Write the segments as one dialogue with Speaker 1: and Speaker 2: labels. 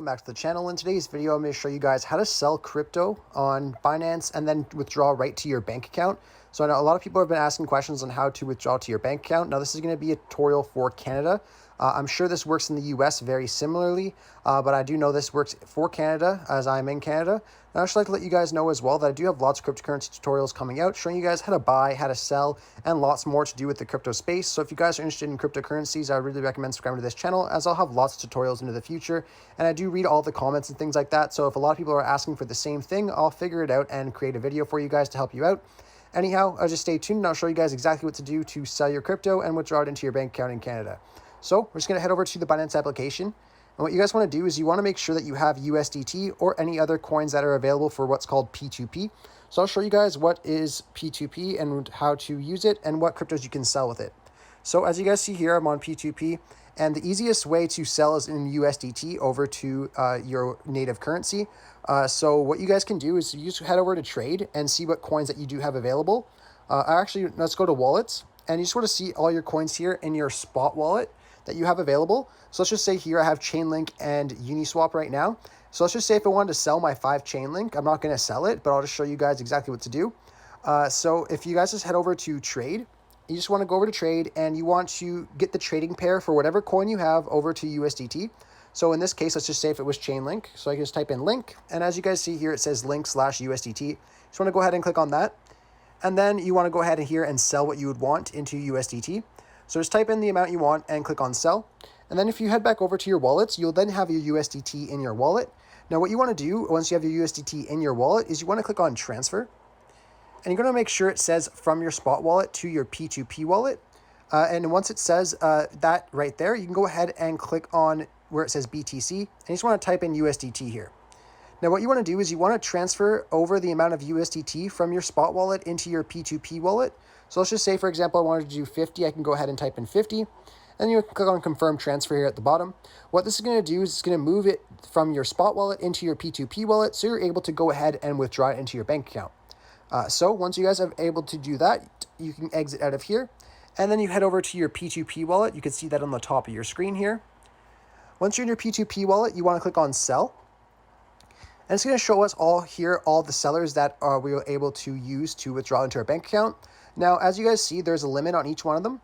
Speaker 1: welcome back to the channel. In today's video, I'm going to show you guys how to sell crypto on Binance and then withdraw right to your bank account. So I know a lot of people have been asking questions on how to withdraw to your bank account. Now, this is going to be a tutorial for Canada. I'm sure this works in the US very similarly, but I do know this works for Canada as I'm in Canada. And I'd just like to let you guys know as well that I do have lots of cryptocurrency tutorials coming out showing you guys how to buy, how to sell, and lots more to do with the crypto space. So if you guys are interested in cryptocurrencies, I really recommend subscribing to this channel as I'll have lots of tutorials into the future. And I do read all the comments and things like that. So if a lot of people are asking for the same thing, I'll figure it out and create a video for you guys to help you out. Anyhow, just stay tuned and I'll show you guys exactly what to do to sell your crypto and withdraw it into your bank account in Canada. So we're just going to head over to the Binance application. And what you guys want to do is you want to make sure that you have USDT or any other coins that are available for what's called P2P. So I'll show you guys what is P2P and how to use it and what cryptos you can sell with it. So as you guys see here, I'm on P2P, and the easiest way to sell is in USDT over to your native currency. So what you guys can do is you just head over to trade and see what coins that you do have available. Let's go to wallets, and you just want to see all your coins here in your spot wallet that you have available. So let's just say here I have Chainlink and Uniswap right now. So let's just say if I wanted to sell my 5 Chainlink, I'm not going to sell it, but I'll just show you guys exactly what to do. So if you guys just head over to trade, you just want to go over to trade and you want to get the trading pair for whatever coin you have over to USDT. So in this case, let's just say if it was Chainlink. So I can just type in link, and as you guys see here, it says link/USDT. Just want to go ahead and click on that. And then you want to go ahead and here and sell what you would want into USDT. So just type in the amount you want and click on sell. And then if you head back over to your wallets, you'll then have your USDT in your wallet. Now what you want to do once you have your USDT in your wallet is you want to click on transfer. And you're going to make sure it says from your spot wallet to your P2P wallet. And once it says that right there, you can go ahead and click on where it says BTC. And you just want to type in USDT here. Now what you want to do is you want to transfer over the amount of USDT from your spot wallet into your P2P wallet. So let's just say, for example, I wanted to do 50. I can go ahead and type in 50. Then you click on confirm transfer here at the bottom. What this is going to do is it's going to move it from your spot wallet into your P2P wallet, so you're able to go ahead and withdraw it into your bank account. So once you guys are able to do that, you can exit out of here. And then you head over to your P2P wallet. You can see that on the top of your screen here. Once you're in your P2P wallet, you want to click on sell. And it's going to show us all here, all the sellers that we were able to use to withdraw into our bank account. Now, as you guys see, there's a limit on each one of them.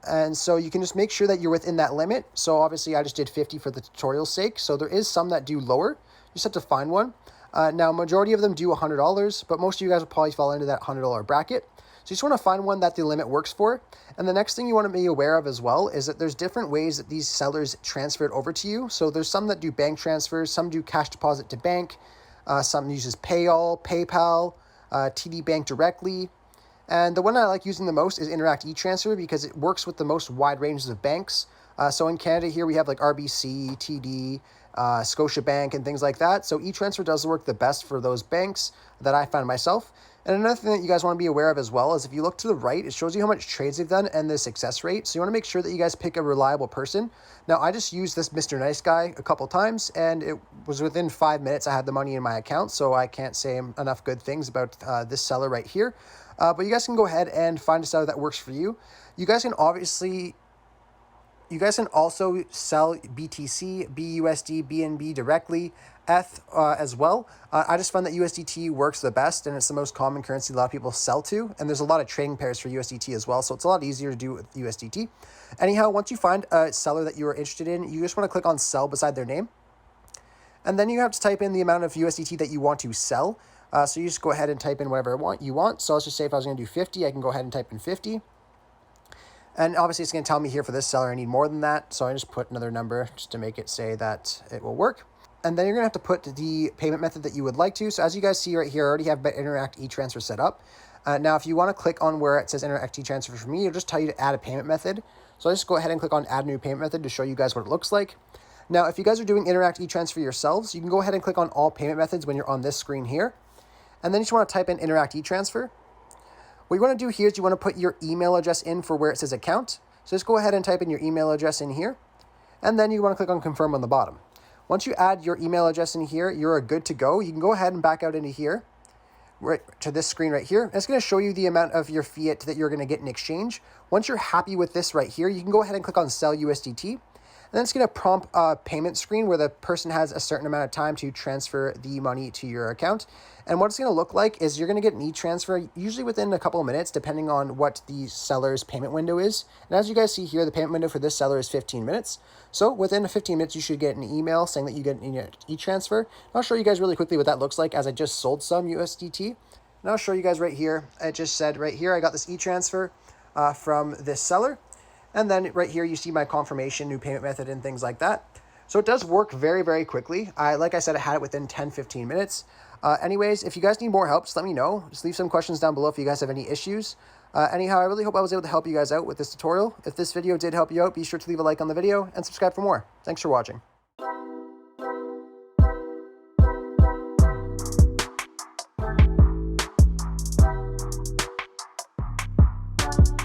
Speaker 1: And so you can just make sure that you're within that limit. So obviously I just did 50 for the tutorial's sake. So there is some that do lower. You just have to find one. Now, majority of them do $100, but most of you guys will probably fall into that $100 bracket. So you just want to find one that the limit works for. And the next thing you want to be aware of as well is that there's different ways that these sellers transfer it over to you. So there's some that do bank transfers, some do cash deposit to bank, some uses Payall, PayPal, TD Bank directly. And the one I like using the most is Interac eTransfer because it works with the most wide ranges of banks. So in Canada here, we have like RBC, TD, Scotiabank, and things like that. So eTransfer does work the best for those banks that I found myself. And another thing that you guys want to be aware of as well is if you look to the right, it shows you how much trades they've done and the success rate. So you want to make sure that you guys pick a reliable person. Now, I just used this Mr. Nice Guy a couple times, and it was within 5 minutes I had the money in my account. So I can't say enough good things about this seller right here. But you guys can go ahead and find a seller that works for you. You guys can also sell BTC, BUSD, BNB directly, ETH as well. I just found that USDT works the best, and it's the most common currency a lot of people sell to. And there's a lot of trading pairs for USDT as well, so it's a lot easier to do with USDT. Anyhow, once you find a seller that you are interested in, you just want to click on sell beside their name. And then you have to type in the amount of USDT that you want to sell. So you just go ahead and type in whatever you want. So let's just say if I was going to do 50, I can go ahead and type in 50. And obviously it's going to tell me here for this seller I need more than that. So I just put another number just to make it say that it will work. And then you're going to have to put the payment method that you would like to. So as you guys see right here, I already have Interac eTransfer set up. Now, if you want to click on where it says Interac eTransfer for me, it'll just tell you to add a payment method. So I just go ahead and click on add new payment method to show you guys what it looks like. Now, if you guys are doing Interac eTransfer yourselves, you can go ahead and click on all payment methods when you're on this screen here. And then you just want to type in Interac eTransfer. What you want to do here is you want to put your email address in for where it says account. So just go ahead and type in your email address in here. And then you want to click on confirm on the bottom. Once you add your email address in here, you're good to go. You can go ahead and back out into here, right to this screen right here. And it's going to show you the amount of your fiat that you're going to get in exchange. Once you're happy with this right here, you can go ahead and click on sell USDT. And then it's going to prompt a payment screen where the person has a certain amount of time to transfer the money to your account. And what it's going to look like is you're going to get an e-transfer usually within a couple of minutes, depending on what the seller's payment window is. And as you guys see here, the payment window for this seller is 15 minutes. So within 15 minutes, you should get an email saying that you get an e-transfer. And I'll show you guys really quickly what that looks like as I just sold some USDT. And I'll show you guys right here. It just said right here, I got this e-transfer from this seller. And then right here, you see my confirmation, new payment method, and things like that. So it does work very, very quickly. Like I said, I had it within 10, 15 minutes. Anyways, if you guys need more help, just let me know. Just leave some questions down below if you guys have any issues. Anyhow, I really hope I was able to help you guys out with this tutorial. If this video did help you out, be sure to leave a like on the video and subscribe for more. Thanks for watching.